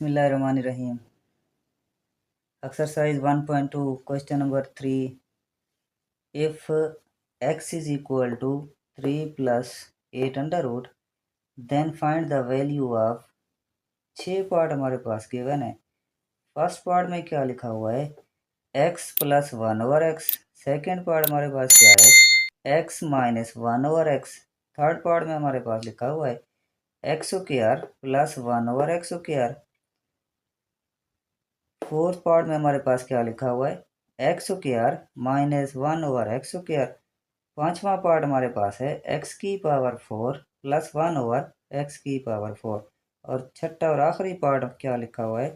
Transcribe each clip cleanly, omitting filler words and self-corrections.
बिस्मिल्लाहिर्रहमानिर्रहीम। Exercise 1.2 question number 3। If x is equal to 3 plus 8 under root then find the value of. 6 part हमारे पास given है। First part में क्या लिखा हुआ है, x plus 1 over x. Second part हमारे पास क्या है, x minus 1 over x. Third part में हमारे पास लिखा हुआ है x square plus 1 over x square. Fourth part में हमारे पास क्या लिखा हुआ है, x square minus 1 over x square. पांचवा पार्ट हमारे पास है एक्स की पावर 4 प्लस 1 ओवर एक्स की पावर 4। और छठा और आखिरी पार्ट क्या लिखा हुआ है,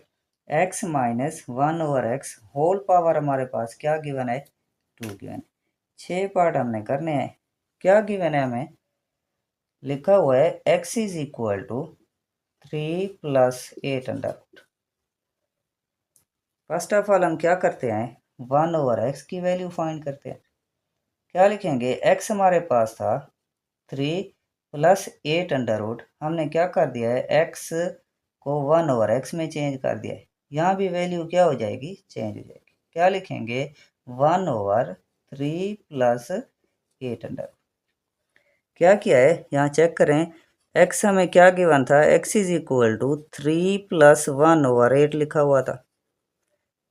x minus 1 over x whole power हमारे पास क्या गिवन है, 2 गिवन है। 6 पार्ट हमने करने हैं। क्या गिवन है हमें, लिखा हुआ है x is equal to 3 plus 8 under root. First of all हम क्या करते हैं, 1 ओवर एक्स की वैल्यू फाइंड करते हैं। क्या लिखेंगे, एक्स हमारे पास था 3 प्लस 8 अंडर रूट। हमने क्या कर दिया है, एक्स को 1 ओवर एक्स में चेंज कर दिया है। यहाँ भी वैल्यू क्या हो जाएगी, चेंज हो जाएगी। क्या लिखेंगे, 1 ओवर 3 प्लस 8 अंडर। क्या किया है, यहाँ चेक करें, एक्स हमें क्या गिवन था, x is equal to 3 plus 1 over 8 लिखा हुआ था।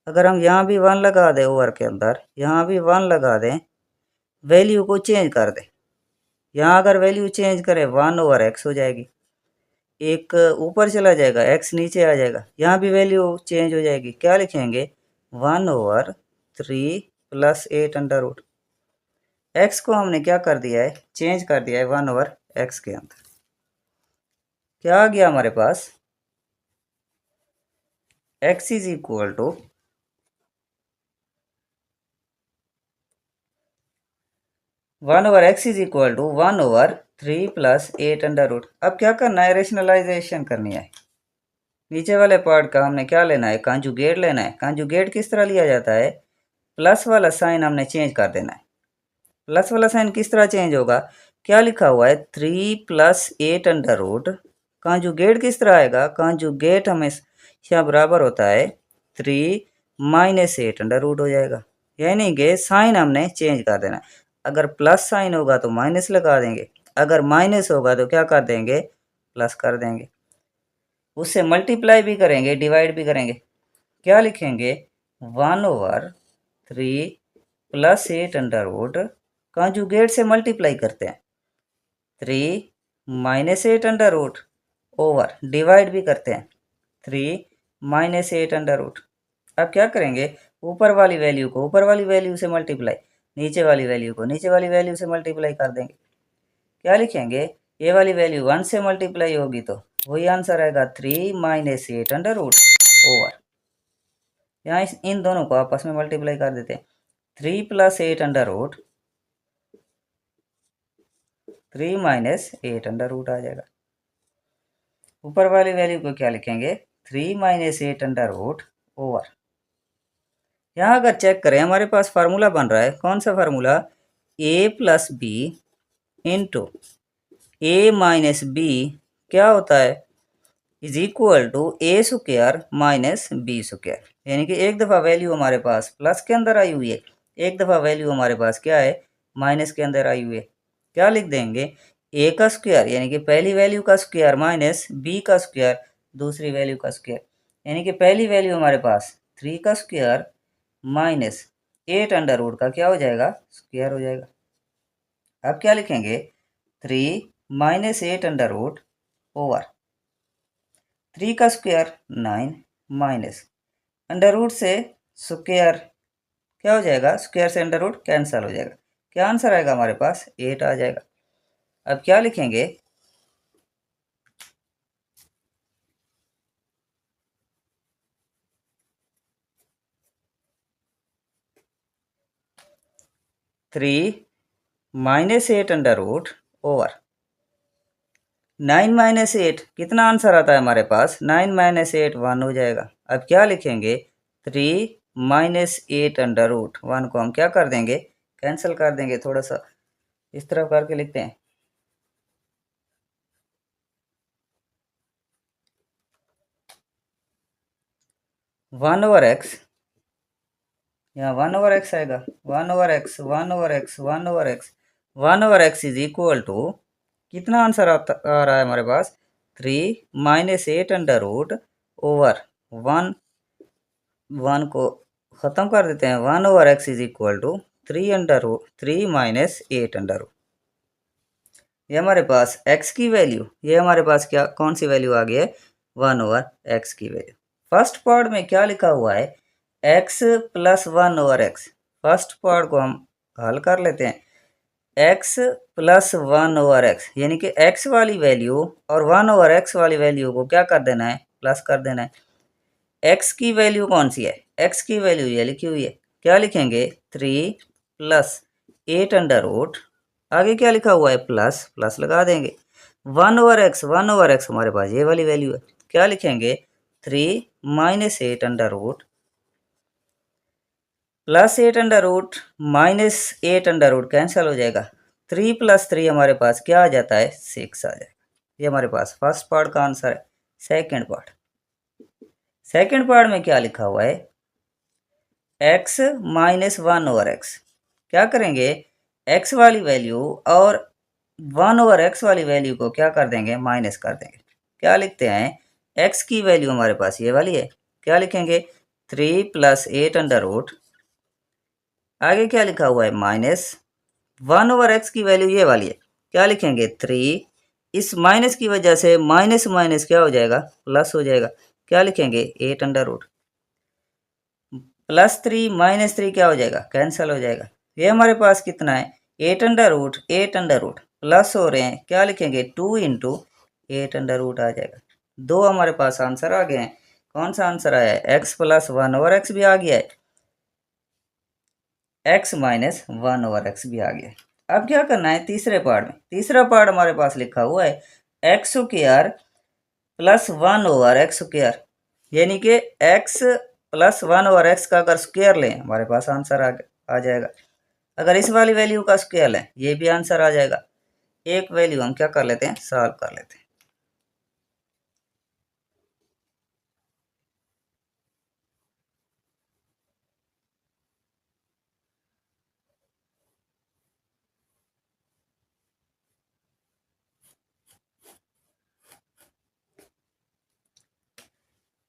अगर हम यहाँ भी 1 लगा दें ओवर के अंदर, यहाँ भी 1 लगा दें, वैल्यू को चेंज कर दें। यहाँ अगर वैल्यू चेंज करें 1 ओवर एक्स हो जाएगी, एक ऊपर चला जाएगा, एक्स नीचे आ जाएगा, यहाँ भी वैल्यू चेंज हो जाएगी। क्या लिखेंगे, 1 over 3 plus 8 under root. X को हमने क्या कर दिया है, चेंज कर दिया है 1 ओवर एक्स के अंदर। क्या आ गया हमारे पास, X is equal to 1 over X is equal to 1 over 3 plus 8 under root. अब क्या करना है, रेशनलाइजेशन करनी है। नीचे वाले पार्ट का हमने क्या लेना है, कॉन्जुगेट लेना है। कॉन्जुगेट किस तरह लिया जाता है, प्लस वाला साइन हमने चेंज कर देना है। प्लस वाला साइन किस तरह चेंज होगा, क्या लिखा हुआ है 3 प्लस 8 अंडर रूट। कॉन्जुगेट किस तरह आएगा, कॉन्जुगेट हमेशा बराबर होता है 3 माइनस 8 अंडर रूट हो जाएगा। यानी कि साइन हमने चेंज कर देना है। अगर प्लस साइन होगा तो माइनस लगा देंगे, अगर माइनस होगा तो क्या कर देंगे, प्लस कर देंगे। उससे मल्टीप्लाई भी करेंगे, डिवाइड भी करेंगे। क्या लिखेंगे, 1 over 3 plus 8 under root, conjugate से मल्टीप्लाई करते हैं 3 minus 8 under root over, divide भी करते हैं 3 माइनस 8 अंडर रूट। अब क्या करेंगे, ऊपर वाली वैल्यू को ऊपर वाली वैल्यू से मल्टीप्लाई, नीचे वाली वैल्यू को नीचे वाली वैल्यू से मल्टीप्लाई कर देंगे। क्या लिखेंगे, ये वाली वैल्यू 1 से मल्टीप्लाई होगी तो वही आंसर आएगा 3 माइनस 8 अंडर रूट ओवर। यहाँ इन दोनों को आपस में मल्टीप्लाई कर देते हैं, 3 plus 8 under root 3 minus 8 under root आ जाएगा। ऊपर वाली वैल्यू को क्या लिखेंगे, 3 माइनस 8 अंडर रूट ओवर। यहाँ अगर चेक करें, हमारे पास फार्मूला बन रहा है, कौन सा formula, a plus b into a minus b क्या होता है, is equal to a square minus b square. यानी कि एक दफ़ा वैल्यू हमारे पास प्लस के अंदर आई हुई है, एक दफ़ा वैल्यू हमारे पास क्या है, माइनस के अंदर आई हुई है। क्या लिख देंगे, ए का स्क्वायर यानी कि पहली वैल्यू का स्क्वायर माइनस बी का स्क्वायर दूसरी वैल्यू का स्क्वायर। यानी कि पहली वैल्यू हमारे पास 3 का स्क्वायर माइनस 8 अंडर रूट का क्या हो जाएगा, स्क्वायर हो जाएगा। अब क्या लिखेंगे, 3 माइनस 8 अंडर रूट ओवर 3 का स्क्वायर 9 माइनस अंडर रूट से स्क्वायर क्या हो जाएगा, स्क्वायर से अंडर रूट कैंसिल हो जाएगा। क्या आंसर आएगा हमारे पास, 8 आ जाएगा। अब क्या लिखेंगे, three minus 8 under root over 9 minus 8, कितना आंसर आता है हमारे पास, 9 माइनस 8 1 हो जाएगा। अब क्या लिखेंगे, 3 माइनस 8 अंडर रूट 1 को हम क्या कर देंगे, कैंसिल कर देंगे। थोड़ा सा इस तरफ करके लिखते हैं, 1/x, यहाँ 1/x आएगा, 1/x, 1/x, 1/x, 1/x is equal to कितना आंसर आ रहा है हमारे पास, 3 माइनस 8 अंडर रूट ओवर 1 को ख़त्म कर देते हैं, 1/x is equal to 3 minus 8 under root. ये हमारे पास x की वैल्यू, ये हमारे पास क्या कौन सी वैल्यू आ गई है, 1/x की वैल्यू। फर्स्ट पार्ट में क्या लिखा हुआ है, x plus 1/x। First part को हम हल कर लेते हैं, x प्लस 1/x यानी कि x वाली वैल्यू और 1/x वाली वैल्यू को क्या कर देना है, प्लस कर देना है। x की वैल्यू कौन सी है, x की वैल्यू ये लिखी हुई है, क्या लिखेंगे, 3 प्लस 8 अंडर रूट, आगे क्या लिखा हुआ है, प्लस, प्लस लगा देंगे। 1/x, 1/x हमारे पास ये वाली वैल्यू है, क्या लिखेंगे, 3 minus 8 under root plus 8 under root minus 8 under root cancel हो जाएगा। 3 प्लस 3 हमारे पास क्या आ जाता है, 6 आ जाएगा। ये हमारे पास फर्स्ट पार्ट का आंसर है। सेकेंड पार्ट में क्या लिखा हुआ है, x माइनस 1/x। क्या करेंगे, x वाली वैल्यू और 1/x वाली वैल्यू को क्या कर देंगे, माइनस कर देंगे। क्या लिखते हैं, x की वैल्यू हमारे पास ये वाली है, क्या लिखेंगे, 3 प्लस 8 अंडर रूट, आगे क्या लिखा हुआ है, माइनस 1/x की वैल्यू ये वाली है, क्या लिखेंगे, 3। इस माइनस की वजह से माइनस माइनस क्या हो जाएगा, प्लस हो जाएगा, क्या लिखेंगे, 8 अंडर रूट प्लस 3 माइनस 3 क्या हो जाएगा, कैंसिल हो जाएगा। ये हमारे पास कितना है, 8 अंडर रूट प्लस हो रहे हैं, क्या लिखेंगे, 2 इंटू 8 अंडर रूट आ जाएगा। दो हमारे पास आंसर आ गए हैं। कौन सा आंसर आया है, x प्लस 1/x भी आ गया है, x माइनस 1/x भी आ गया है। अब क्या करना है तीसरे पार्ट में, तीसरा पार्ट हमारे पास लिखा हुआ है x square plus 1/x square, यानी कि x प्लस 1/x का अगर स्क्वायर लें हमारे पास आंसर आ जाएगा। अगर इस वाली वैल्यू का स्क्वायर लें ये भी आंसर आ जाएगा। एक वैल्यू हम क्या कर लेते हैं, सॉल्व कर लेते हैं।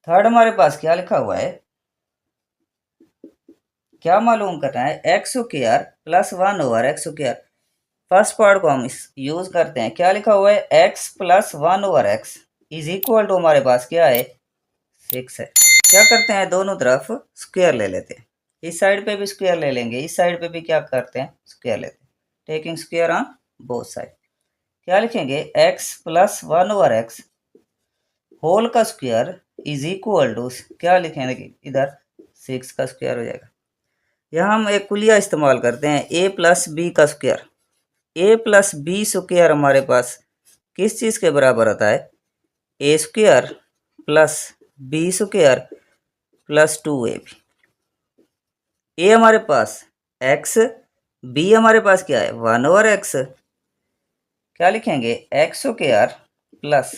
थर्ड हमारे पास क्या लिखा हुआ है, क्या मालूम करना है, x square plus 1/x square. First part को हम यूज करते हैं, क्या लिखा हुआ है, x plus 1/x is equal to हमारे पास क्या है, 6 है। क्या करते हैं, दोनों तरफ स्क्वायर ले लेते हैं, इस साइड पे भी स्क्वायर ले लेंगे, इस साइड पे भी क्या करते हैं, स्क्वायर लेते हैं, taking square on both side. क्या लिखेंगे, x प्लस 1/x होल का स्क्वायर इज इक्वल टू क्या लिखेंगे, इधर 6 का स्क्वायर हो जाएगा। यहाँ हम एक कुलिया इस्तेमाल करते हैं, a प्लस बी का square. a plus b square हमारे पास किस चीज़ के बराबर होता है, a square plus b square plus 2ab। a हमारे पास x, b हमारे पास क्या है, 1/x। क्या लिखेंगे, x स्क्वायर प्लस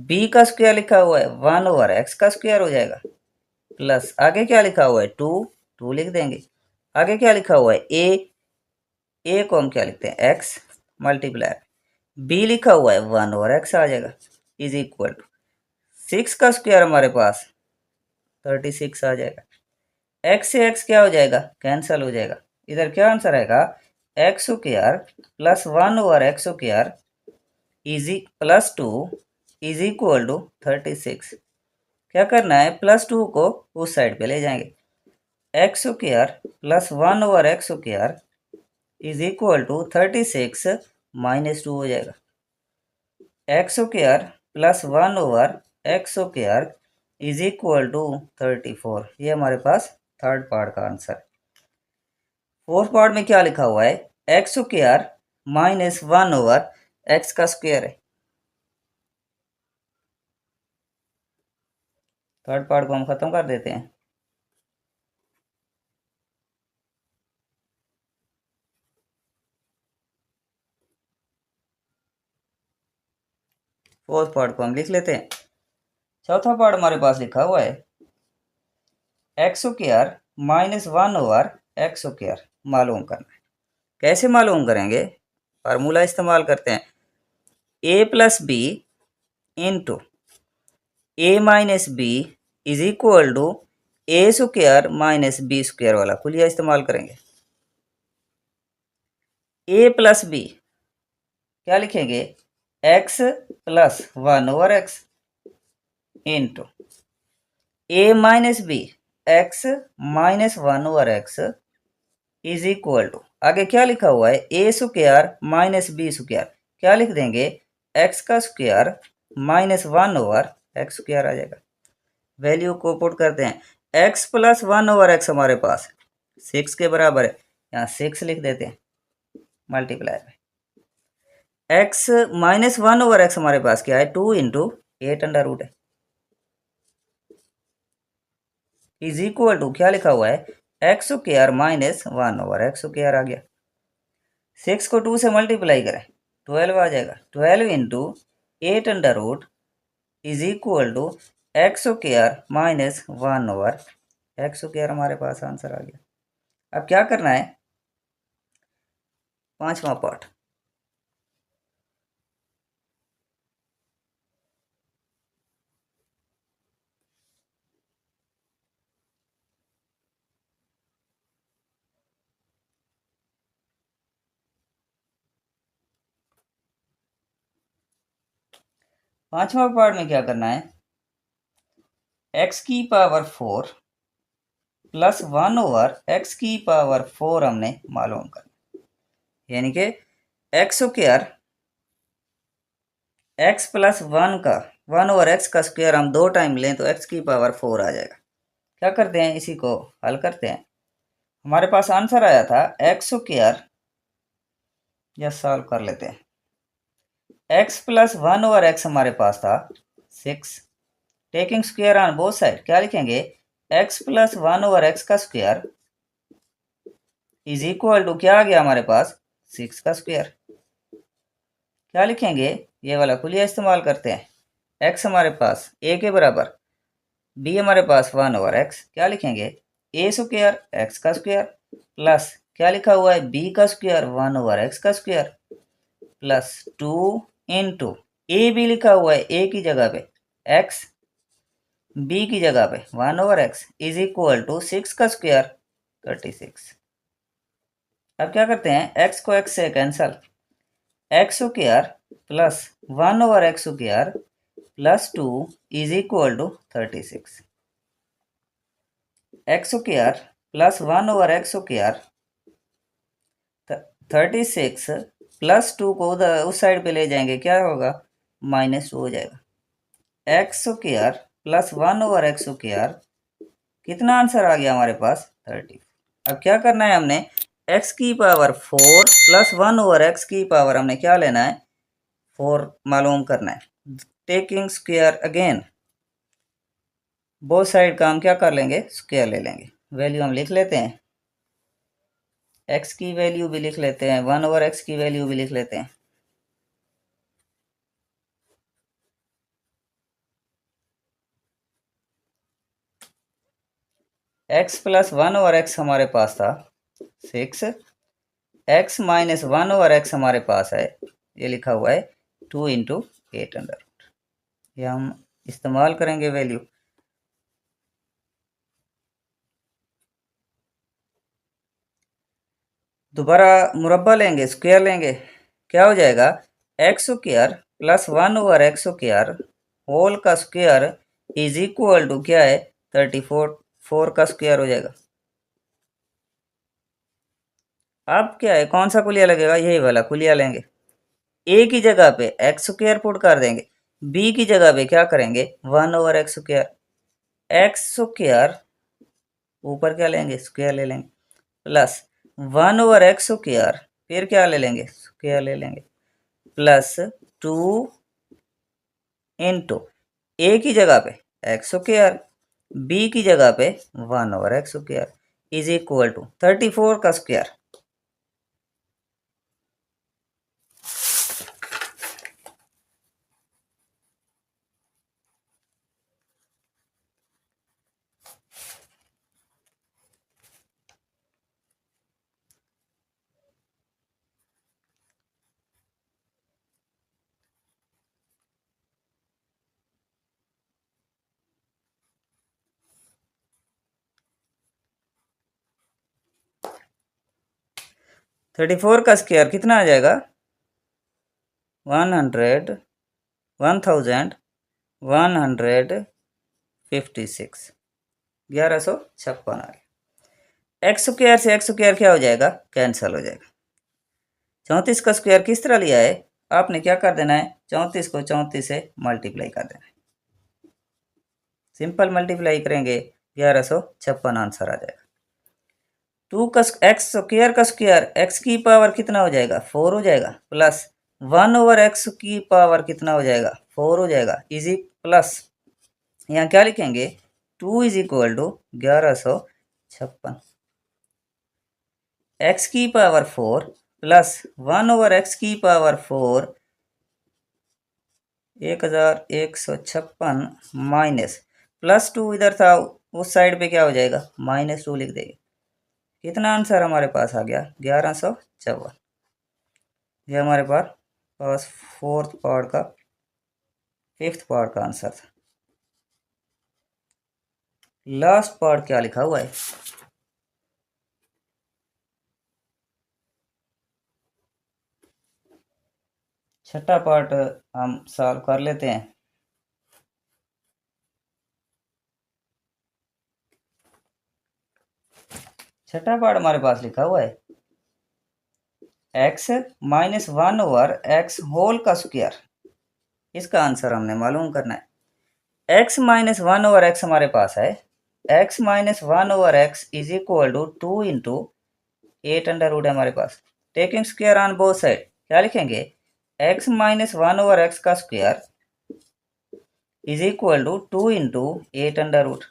b का स्क्वायर लिखा हुआ है, 1/x का स्क्वायर हो जाएगा, प्लस आगे क्या लिखा हुआ है, 2 लिख देंगे। आगे क्या लिखा हुआ है, a को हम क्या लिखते हैं, x मल्टीप्लाई, b लिखा हुआ है 1/x आ जाएगा, इज इक्वल टू 6 का स्क्वायर हमारे पास 36 आ जाएगा। x से x क्या हो जाएगा, कैंसिल हो जाएगा। इधर क्या आंसर आएगा, x square plus 1/x square easy plus 2 is equal to 36। क्या करना है, प्लस 2 को उस साइड पे ले जाएंगे, x square plus 1/x square is equal to 36 minus 2 हो जाएगा। x square plus 1/x square is equal to 34। ये हमारे पास थर्ड पार्ट का आंसर है। फोर्थ पार्ट में क्या लिखा हुआ है, एक्स स्क्वायर माइनस 1/x का स्क्वायर है। थर्ड पार्ट को हम खत्म कर देते हैं। फोर्थ पार्ट को हम लिख लेते हैं। चौथा पार्ट हमारे पास लिखा हुआ है, x square minus 1/x square मालूम करना है। कैसे मालूम करेंगे? फार्मूला इस्तेमाल करते हैं, a plus b into a minus b is equal to a square minus b square वाला कुलिया इस्तेमाल करेंगे। a प्लस बी क्या लिखेंगे? x plus 1/x into a minus b x minus 1/x is equal to, आगे क्या लिखा हुआ है? A square minus b square, क्या लिख देंगे? एक्स का स्क्वायर माइनस 1/x स्क्वायर आ जाएगा। वैल्यू को पुट करते हैं, x प्लस 1/x हमारे पास 6 के बराबर है, यहाँ 6 लिख देते हैं मल्टीप्लाई में। x माइनस 1/x हमारे पास क्या है? 2 इंटू 8 अंडर रूट है, इज इक्वल टू क्या लिखा हुआ है? X square minus 1/x square आ गया। 6 को 2 से मल्टीप्लाई करें 12 आ जाएगा। 12 into 8 under root is equal to x square minus 1/x square हमारे पास आंसर आ गया। अब क्या करना है? पांचवा पार्ट, पांचवा पार्ट में क्या करना है? x की पावर 4 प्लस 1/x की पावर 4 हमने मालूम करना, यानी कि एक्स स्क्वायर x प्लस 1 का 1/x का स्क्वायर हम 2 टाइम लें तो x की पावर 4 आ जाएगा। क्या करते हैं? इसी को हल करते हैं। हमारे पास आंसर आया था एक्स स्क्वायर, या सॉल्व कर लेते हैं। x प्लस 1/x हमारे पास था 6, taking square on both side क्या लिखेंगे? x प्लस 1/x का स्क्वायर इज इक्वल टू क्या आ गया हमारे पास? 6 का स्क्वायर। क्या लिखेंगे? ये वाला कुलिया इस्तेमाल करते हैं। x हमारे पास a के बराबर, b हमारे पास 1/x, क्या लिखेंगे? a स्क्वायर x का स्क्वायर प्लस क्या लिखा हुआ है? b का स्क्वायर 1/x का स्क्वायर प्लस 2 इंटू ए भी लिखा हुआ है a की जगह पे x, b की जगह पे 1/x इज इक्वल टू 6 का स्क्वायर 36। अब क्या करते हैं? x को x से cancel, x square plus 1/x square plus 2 is equal to 36। X square plus 1/x square 36 plus 2 को उधर उस साइड पे ले जाएंगे, क्या होगा? -2 हो जाएगा। X square plus 1/x square, कितना आंसर आ गया हमारे पास? 30। अब क्या करना है हमने? x की पावर 4 प्लस 1/x की पावर हमने क्या लेना है? 4 मालूम करना है। Taking square again, both side का हम क्या कर लेंगे? स्क्वायर ले लेंगे। वैल्यू हम लिख लेते हैं, x की वैल्यू भी लिख लेते हैं, 1/x की वैल्यू भी लिख लेते हैं। x प्लस 1/x हमारे पास था 6, x माइनस 1/x हमारे पास है, ये लिखा हुआ है 2 इंटू 8 अंडर रूट। ये हम इस्तेमाल करेंगे वैल्यू। दोबारा मुरब्बा लेंगे, स्क्वायर लेंगे, क्या हो जाएगा? X square plus 1/x square whole का स्क्वायर इज इक्वल टू क्या है? 34, 4 का स्क्वायर हो जाएगा। अब क्या है? कौन सा कुलिया लगेगा? यही वाला कुलिया लेंगे। ए की जगह पे एक्स स्क्वायर पुट कर देंगे, बी की जगह पे क्या करेंगे? 1/x स्क्वायर, एक्स स्क्वायर ऊपर क्या लेंगे? स्क्वायर ले लेंगे प्लस 1/x स्क्वायर, फिर क्या ले लेंगे? स्क्वायर ले लेंगे प्लस 2 इंटू ए की जगह पे एक्स स्क्वायर, बी की जगह पे 1/x square is equal to 34 का स्क्वायर। 34 का स्क्वायर कितना आ जाएगा? 1156 1156 आ गया। एक्स स्क्वायर से एक्स स्क्वायर क्या हो जाएगा? कैंसिल हो जाएगा। 34 का स्क्वायर किस तरह लिया है? आपने क्या कर देना है? 34 को 34 से मल्टीप्लाई कर देना है। सिंपल मल्टीप्लाई करेंगे 1156 आंसर आ जाएगा। 2 का एक्स स्क्वायर का स्क्वायर एक्स की पावर कितना हो जाएगा? 4 हो जाएगा, प्लस 1/x की पावर कितना हो जाएगा? 4 हो जाएगा, इजी प्लस यहाँ क्या लिखेंगे? 2 इज इक्वल टू 1156 एक्स की पावर 4 प्लस 1/x की पावर 4 1156 माइनस प्लस 2 इधर था, उस साइड पे क्या हो जाएगा? -2 लिख देंगे। कितना आंसर हमारे पास आ गया? 1154। ये हमारे पास फोर्थ पार्ट का फिफ्थ पार्ट का आंसर था। लास्ट पार्ट क्या लिखा हुआ है? छठा पार्ट हम सॉल्व कर लेते हैं। छठा पार्ट हमारे पास लिखा हुआ है x - 1/x होल का स्क्वायर। इसका आंसर हमने मालूम करना है। x - 1/x हमारे पास है, x - 1/x is equal to 2 into 8 under root है हमारे पास। Taking square on both side क्या लिखेंगे? x - 1/x का square is equal to 2 into 8 under root.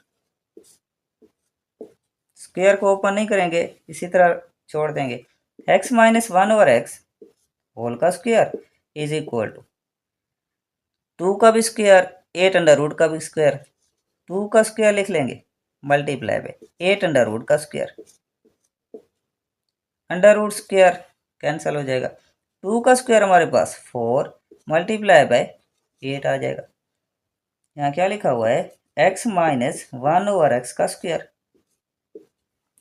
Square को ओपन नहीं करेंगे, इसी तरह छोड़ देंगे। x - 1/x होल का स्क्वायर इज इक्वल टू 2 का भी स्क्वायर 8 अंडर रूट का भी स्क्वायर। 2 का स्क्वायर लिख लेंगे मल्टीप्लाई बाय 8 अंडर रूट का square. Under root square cancel हो जाएगा। 2 का स्क्वायर हमारे पास 4 मल्टीप्लाई बाय 8 आ जाएगा। यहाँ क्या लिखा हुआ है? x - 1/x का स्क्वायर।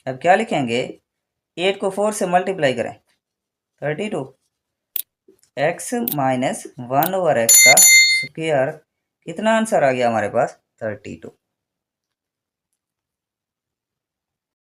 अब क्या लिखेंगे? 8 को 4 से मल्टीप्लाई करें 32। x - 1/x का स्क्वायर कितना आंसर आ गया हमारे पास? 32।